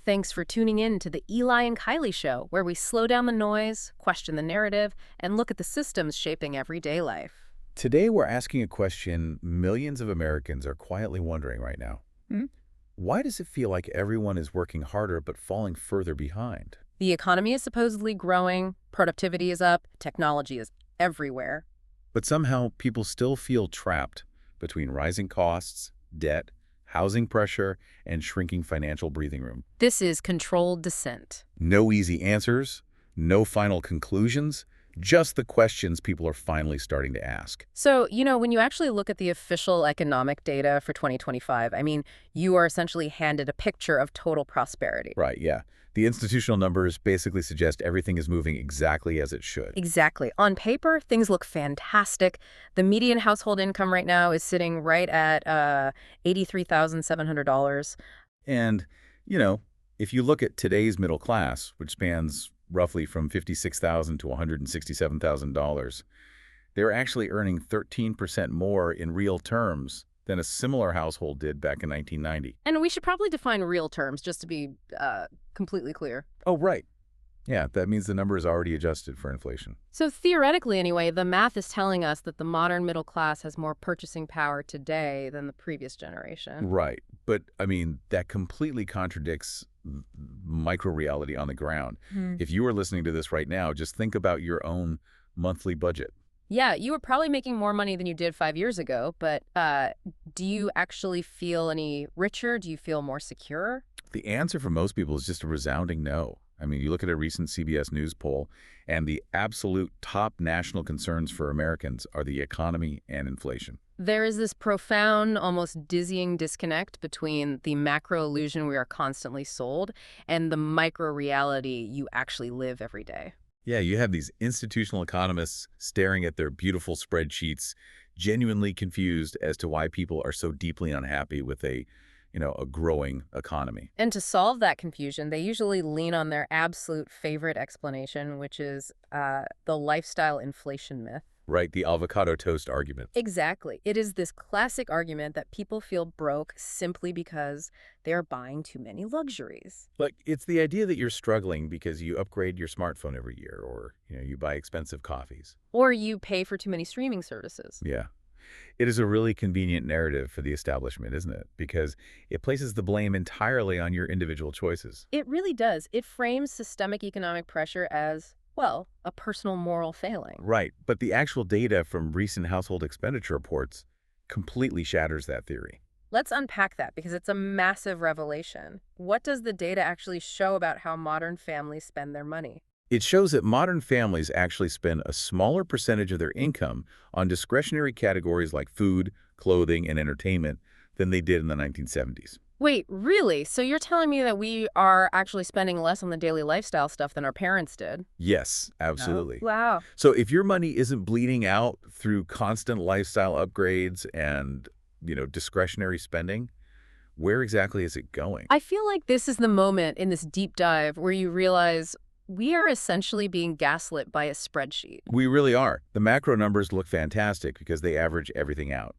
Thanks for tuning in to the Eli and Kylie show, where we slow down the noise, question the narrative, and look at the systems shaping everyday life. Today, we're asking a question millions of Americans are quietly wondering right now. Hmm? Why does it feel like everyone is working harder but falling further behind? The economy is supposedly growing, productivity is up, technology is everywhere. But somehow, people still feel trapped between rising costs, debt, housing pressure, and shrinking financial breathing room. This is Controlled Dissent. No easy answers, no final conclusions, just the questions people are finally starting to ask. So, when you actually look at the official economic data for 2025, you are essentially handed a picture of total prosperity. Right, yeah. The institutional numbers basically suggest everything is moving exactly as it should. Exactly. On paper, things look fantastic. The median household income right now is sitting right at $83,700. And, if you look at today's middle class, which spans roughly from $56,000 to $167,000, they're actually earning 13% more in real terms than a similar household did back in 1990. And we should probably define real terms just to be completely clear. Oh, right. Yeah, that means the number is already adjusted for inflation. So theoretically, anyway, the math is telling us that the modern middle class has more purchasing power today than the previous generation. Right. But, that completely contradicts micro-reality on the ground. If you were listening to this right now, just think about your own monthly budget. Yeah, you were probably making more money than you did 5 years ago, but do you actually feel any richer? Do you feel more secure? The answer for most people is just a resounding no. You look at a recent CBS News poll, and the absolute top national concerns for Americans are the economy and inflation. There is this profound, almost dizzying disconnect between the macro illusion we are constantly sold and the micro reality you actually live every day. Yeah, you have these institutional economists staring at their beautiful spreadsheets, genuinely confused as to why people are so deeply unhappy with a growing economy. And to solve that confusion, they usually lean on their absolute favorite explanation, which is the lifestyle inflation myth. Right, the avocado toast argument. Exactly. It is this classic argument that people feel broke simply because they are buying too many luxuries. Like, it's the idea that you're struggling because you upgrade your smartphone every year, or, you buy expensive coffees. Or you pay for too many streaming services. Yeah. It is a really convenient narrative for the establishment, isn't it? Because it places the blame entirely on your individual choices. It really does. It frames systemic economic pressure as, well, a personal moral failing. Right, but the actual data from recent household expenditure reports completely shatters that theory. Let's unpack that because it's a massive revelation. What does the data actually show about how modern families spend their money? It shows that modern families actually spend a smaller percentage of their income on discretionary categories like food, clothing, and entertainment than they did in the 1970s. Wait, really? So you're telling me that we are actually spending less on the daily lifestyle stuff than our parents did? Yes, absolutely. Oh, wow. So if your money isn't bleeding out through constant lifestyle upgrades and, discretionary spending, where exactly is it going? I feel like this is the moment in this deep dive where you realize we are essentially being gaslit by a spreadsheet. We really are. The macro numbers look fantastic because they average everything out.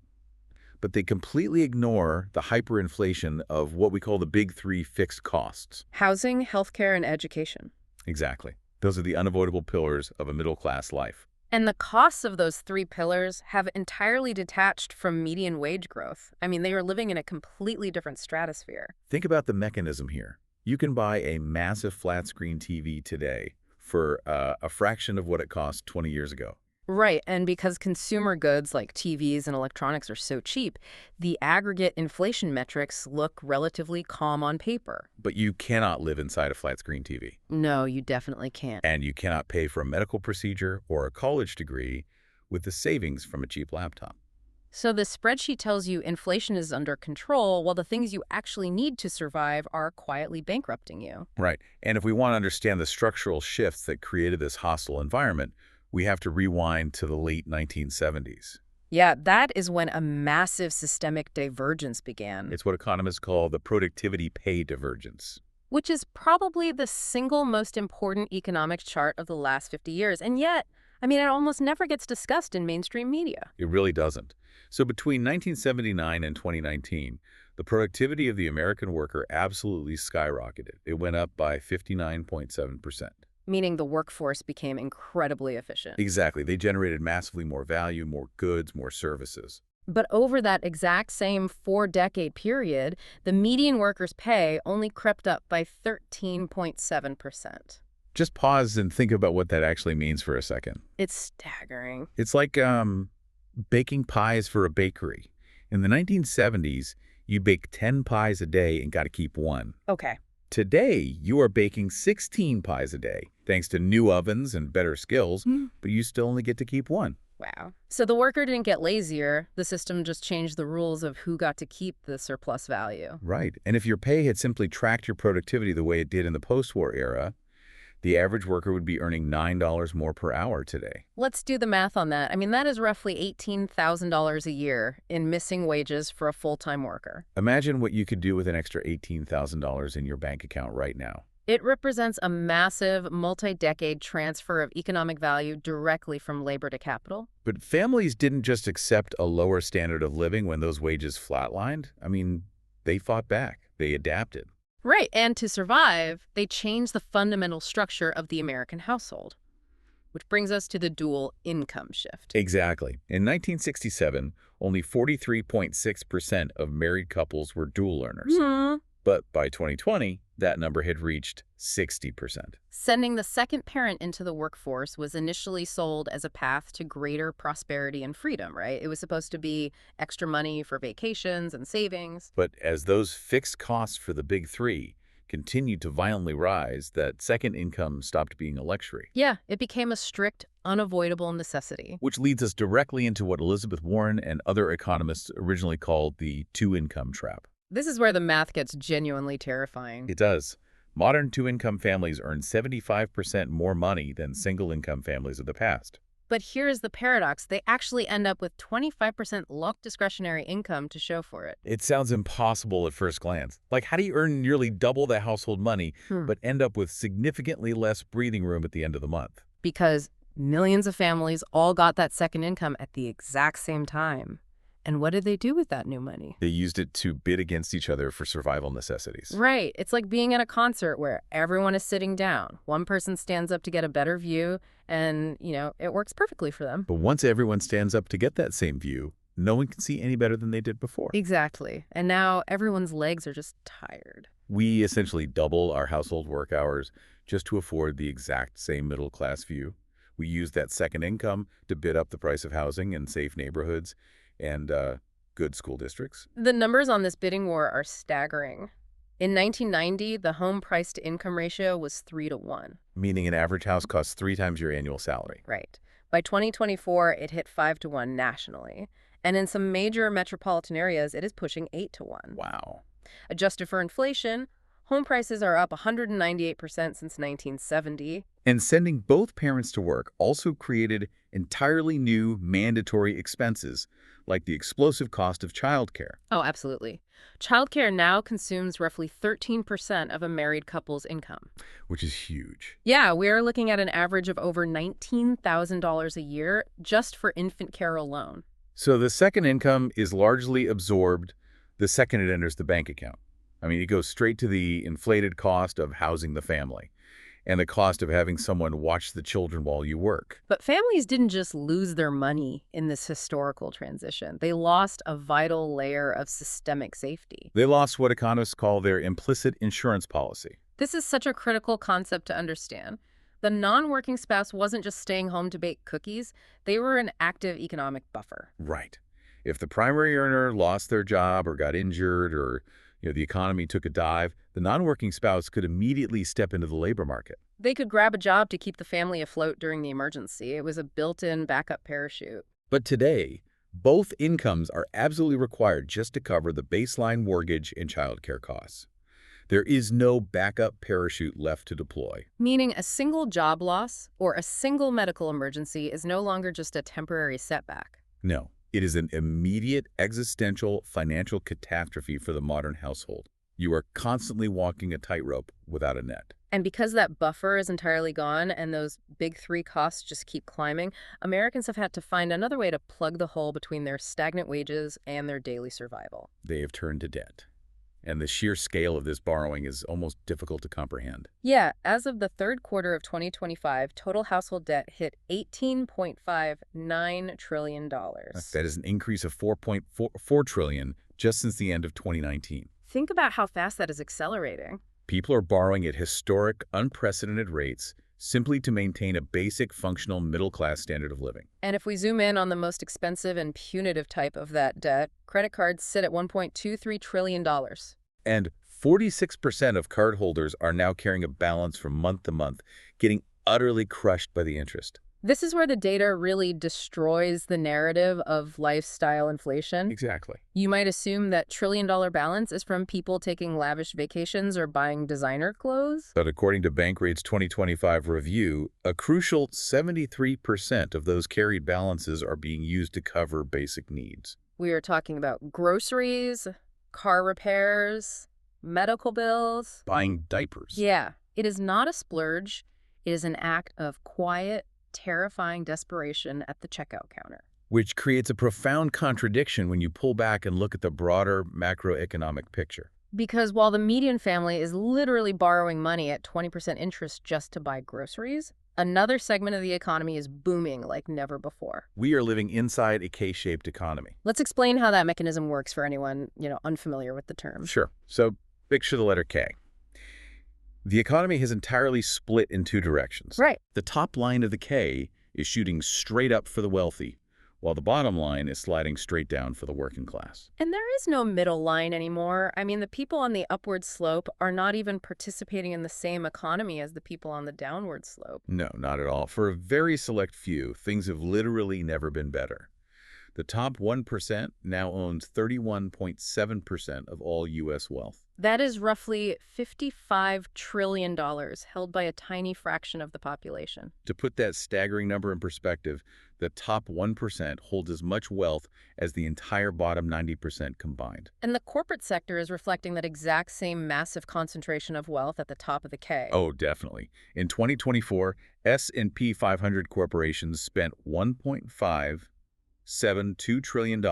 But they completely ignore the hyperinflation of what we call the big three fixed costs. Housing, healthcare, and education. Exactly. Those are the unavoidable pillars of a middle-class life. And the costs of those three pillars have entirely detached from median wage growth. They are living in a completely different stratosphere. Think about the mechanism here. You can buy a massive flat-screen TV today for a fraction of what it cost 20 years ago. Right, and because consumer goods like TVs and electronics are so cheap, the aggregate inflation metrics look relatively calm on paper. But you cannot live inside a flat-screen TV. No, you definitely can't. And you cannot pay for a medical procedure or a college degree with the savings from a cheap laptop. So the spreadsheet tells you inflation is under control, while the things you actually need to survive are quietly bankrupting you. Right. And if we want to understand the structural shifts that created this hostile environment, we have to rewind to the late 1970s. Yeah, that is when a massive systemic divergence began. It's what economists call the productivity pay divergence. Which is probably the single most important economic chart of the last 50 years. And yet, it almost never gets discussed in mainstream media. It really doesn't. So between 1979 and 2019, The productivity of the American worker absolutely skyrocketed. It went up by 59.7%. Meaning the workforce became incredibly efficient. Exactly. They generated massively more value, more goods, more services. But over that exact same four-decade period, the median worker's pay only crept up by 13.7%. Just pause and think about what that actually means for a second. It's staggering. It's like baking pies for a bakery. In the 1970s, you baked 10 pies a day and got to keep one. Okay. Today, you are baking 16 pies a day, thanks to new ovens and better skills, but you still only get to keep one. Wow. So the worker didn't get lazier. The system just changed the rules of who got to keep the surplus value. Right. And if your pay had simply tracked your productivity the way it did in the post-war era, the average worker would be earning $9 more per hour today. Let's do the math on that. I mean, that is roughly $18,000 a year in missing wages for a full-time worker. Imagine what you could do with an extra $18,000 in your bank account right now. It represents a massive, multi-decade transfer of economic value directly from labor to capital. But families didn't just accept a lower standard of living when those wages flatlined. I mean, they fought back. They adapted. Right, and to survive, they changed the fundamental structure of the American household, which brings us to the dual income shift. Exactly. In 1967, only 43.6% of married couples were dual earners. But by 2020, that number had reached 60%. Sending the second parent into the workforce was initially sold as a path to greater prosperity and freedom, right? It was supposed to be extra money for vacations and savings. But as those fixed costs for the big three continued to violently rise, that second income stopped being a luxury. Yeah, it became a strict, unavoidable necessity. Which leads us directly into what Elizabeth Warren and other economists originally called the two-income trap. This is where the math gets genuinely terrifying. It does. Modern two-income families earn 75% more money than single-income families of the past. But here's the paradox. They actually end up with 25% locked discretionary income to show for it. It sounds impossible at first glance. Like, how do you earn nearly double the household money, but end up with significantly less breathing room at the end of the month? Because millions of families all got that second income at the exact same time. And what did they do with that new money? They used it to bid against each other for survival necessities. Right. It's like being at a concert where everyone is sitting down. One person stands up to get a better view, and, it works perfectly for them. But once everyone stands up to get that same view, no one can see any better than they did before. Exactly. And now everyone's legs are just tired. We essentially double our household work hours just to afford the exact same middle-class view. We use that second income to bid up the price of housing in safe neighborhoods and good school districts. The numbers on this bidding war are staggering. In 1990, the home price-to-income ratio was 3-to-1. Meaning an average house costs 3 times your annual salary. Right. By 2024, it hit 5-to-1 nationally. And in some major metropolitan areas, it is pushing 8-to-1. Wow. Adjusted for inflation, home prices are up 198% since 1970. And sending both parents to work also created entirely new mandatory expenses, like the explosive cost of childcare. Oh, absolutely. Childcare now consumes roughly 13% of a married couple's income. Which is huge. Yeah, we're looking at an average of over $19,000 a year just for infant care alone. So the second income is largely absorbed the second it enters the bank account. I mean, it goes straight to the inflated cost of housing the family and the cost of having someone watch the children while you work. But families didn't just lose their money in this historical transition. They lost a vital layer of systemic safety. They lost what economists call their implicit insurance policy. This is such a critical concept to understand. The non-working spouse wasn't just staying home to bake cookies. They were an active economic buffer. Right. If the primary earner lost their job or got injured or the economy took a dive, the non-working spouse could immediately step into the labor market. They could grab a job to keep the family afloat during the emergency. It was a built-in backup parachute. But today, both incomes are absolutely required just to cover the baseline mortgage and childcare costs. There is no backup parachute left to deploy. Meaning a single job loss or a single medical emergency is no longer just a temporary setback. No, it is an immediate existential financial catastrophe for the modern household. You are constantly walking a tightrope without a net. And because that buffer is entirely gone and those big three costs just keep climbing, Americans have had to find another way to plug the hole between their stagnant wages and their daily survival. They have turned to debt. And the sheer scale of this borrowing is almost difficult to comprehend. Yeah, as of the third quarter of 2025, total household debt hit $18.59 trillion. That is an increase of 4.4 trillion just since the end of 2019. Think about how fast that is accelerating. People are borrowing at historic, unprecedented rates simply to maintain a basic functional middle-class standard of living. And if we zoom in on the most expensive and punitive type of that debt, credit cards sit at $1.23 trillion. And 46% of cardholders are now carrying a balance from month to month, getting utterly crushed by the interest. This is where the data really destroys the narrative of lifestyle inflation. Exactly. You might assume that trillion-dollar balance is from people taking lavish vacations or buying designer clothes. But according to Bankrate's 2025 review, a crucial 73% of those carried balances are being used to cover basic needs. We are talking about groceries, car repairs, medical bills. Buying diapers. Yeah, it is not a splurge. It is an act of quiet, terrifying desperation at the checkout counter. Which creates a profound contradiction when you pull back and look at the broader macroeconomic picture. Because while the median family is literally borrowing money at 20% interest just to buy groceries, another segment of the economy is booming like never before. We are living inside a K-shaped economy. Let's explain how that mechanism works for anyone, unfamiliar with the term. Sure. So picture the letter K. The economy has entirely split in two directions. Right. The top line of the K is shooting straight up for the wealthy, while the bottom line is sliding straight down for the working class. And there is no middle line anymore. I mean, the people on the upward slope are not even participating in the same economy as the people on the downward slope. No, not at all. For a very select few, things have literally never been better. The top 1% now owns 31.7% of all U.S. wealth. That is roughly $55 trillion held by a tiny fraction of the population. To put that staggering number in perspective, the top 1% holds as much wealth as the entire bottom 90% combined. And the corporate sector is reflecting that exact same massive concentration of wealth at the top of the K. Oh, definitely. In 2024, S&P 500 corporations spent $1.572 trillion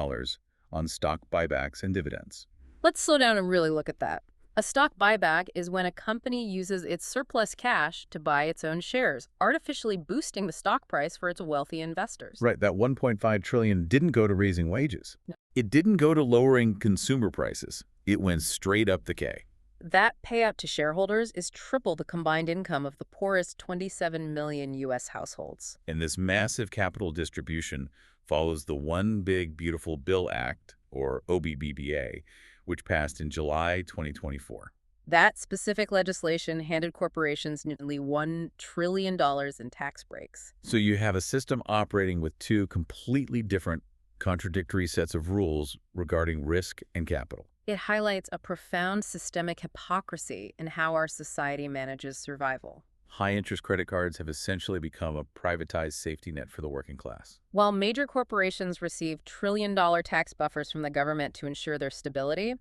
on stock buybacks and dividends. Let's slow down and really look at that. A stock buyback is when a company uses its surplus cash to buy its own shares, artificially boosting the stock price for its wealthy investors. Right, that $1.5 trillion didn't go to raising wages. No. It didn't go to lowering consumer prices. It went straight up the K. That payout to shareholders is triple the combined income of the poorest 27 million U.S. households. And this massive capital distribution follows the One Big Beautiful Bill Act, or OBBBA, which passed in July 2024. That specific legislation handed corporations nearly $1 trillion in tax breaks. So you have a system operating with two completely different, contradictory sets of rules regarding risk and capital. It highlights a profound systemic hypocrisy in how our society manages survival. High-interest credit cards have essentially become a privatized safety net for the working class. While major corporations receive trillion-dollar tax buffers from the government to ensure their stability,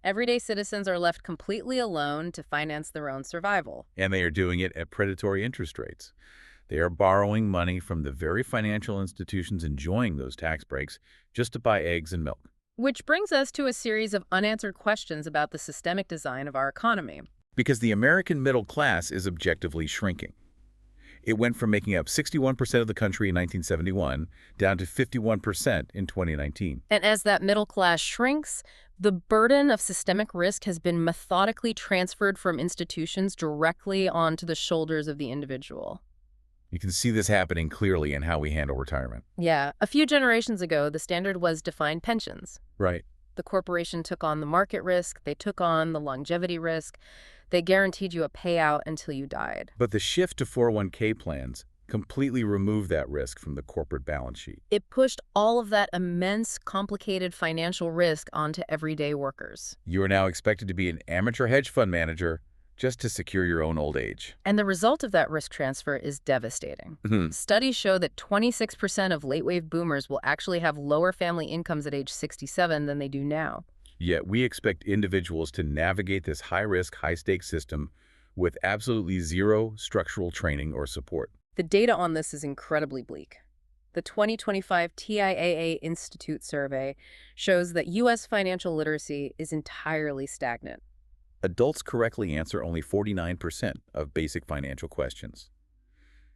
everyday citizens are left completely alone to finance their own survival. And they are doing it at predatory interest rates. They are borrowing money from the very financial institutions enjoying those tax breaks just to buy eggs and milk. Which brings us to a series of unanswered questions about the systemic design of our economy. Because the American middle class is objectively shrinking. It went from making up 61% of the country in 1971 down to 51% in 2019. And as that middle class shrinks, the burden of systemic risk has been methodically transferred from institutions directly onto the shoulders of the individual. You can see this happening clearly in how we handle retirement. Yeah, a few generations ago, the standard was defined pensions. Right. The corporation took on the market risk, they took on the longevity risk, they guaranteed you a payout until you died. But the shift to 401k plans completely removed that risk from the corporate balance sheet. It pushed all of that immense, complicated financial risk onto everyday workers. You are now expected to be an amateur hedge fund manager just to secure your own old age. And the result of that risk transfer is devastating. Studies show that 26% of late-wave boomers will actually have lower family incomes at age 67 than they do now. Yet we expect individuals to navigate this high-risk, high-stakes system with absolutely zero structural training or support. The data on this is incredibly bleak. The 2025 TIAA Institute survey shows that U.S. financial literacy is entirely stagnant. Adults correctly answer only 49% of basic financial questions.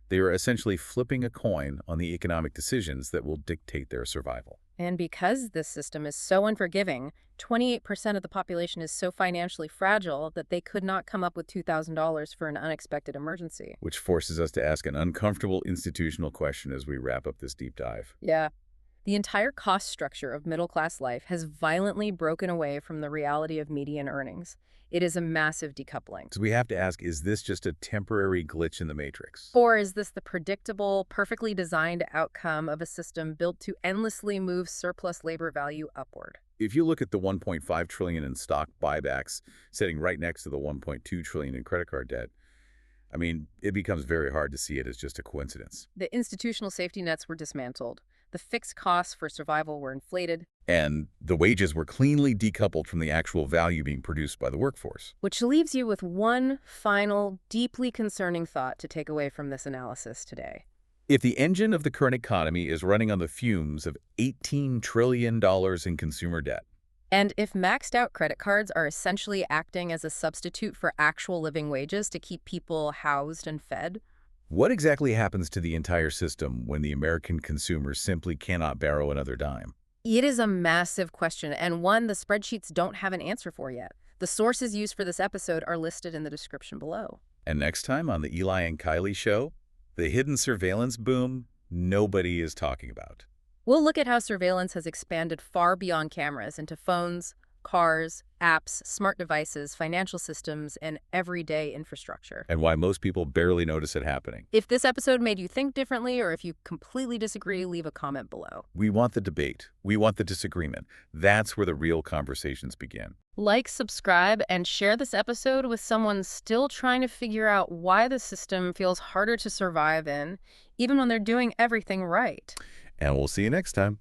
They are essentially flipping a coin on the economic decisions that will dictate their survival. And because this system is so unforgiving, 28% of the population is so financially fragile that they could not come up with $2,000 for an unexpected emergency. Which forces us to ask an uncomfortable institutional question as we wrap up this deep dive. Yeah. The entire cost structure of middle-class life has violently broken away from the reality of median earnings. It is a massive decoupling. So we have to ask, is this just a temporary glitch in the matrix? Or is this the predictable, perfectly designed outcome of a system built to endlessly move surplus labor value upward? If you look at the $1.5 trillion in stock buybacks sitting right next to the $1.2 trillion in credit card debt, I mean, it becomes very hard to see it as just a coincidence. The institutional safety nets were dismantled. The fixed costs for survival were inflated. And the wages were cleanly decoupled from the actual value being produced by the workforce. Which leaves you with one final, deeply concerning thought to take away from this analysis today. If the engine of the current economy is running on the fumes of $18 trillion in consumer debt, and if maxed out credit cards are essentially acting as a substitute for actual living wages to keep people housed and fed, what exactly happens to the entire system when the American consumer simply cannot borrow another dime? it is a massive question, and one the spreadsheets don't have an answer for yet. The sources used for this episode are listed in the description below. And next time on the Eli and Kylie show, the hidden surveillance boom nobody is talking about. We'll look at how surveillance has expanded far beyond cameras into phones, cars, apps, smart devices, financial systems, and everyday infrastructure. And why most people barely notice it happening. If this episode made you think differently, or if you completely disagree, leave a comment below. We want the debate. We want the disagreement. That's where the real conversations begin. Like, subscribe, and share this episode with someone still trying to figure out why the system feels harder to survive in, even when they're doing everything right. And we'll see you next time.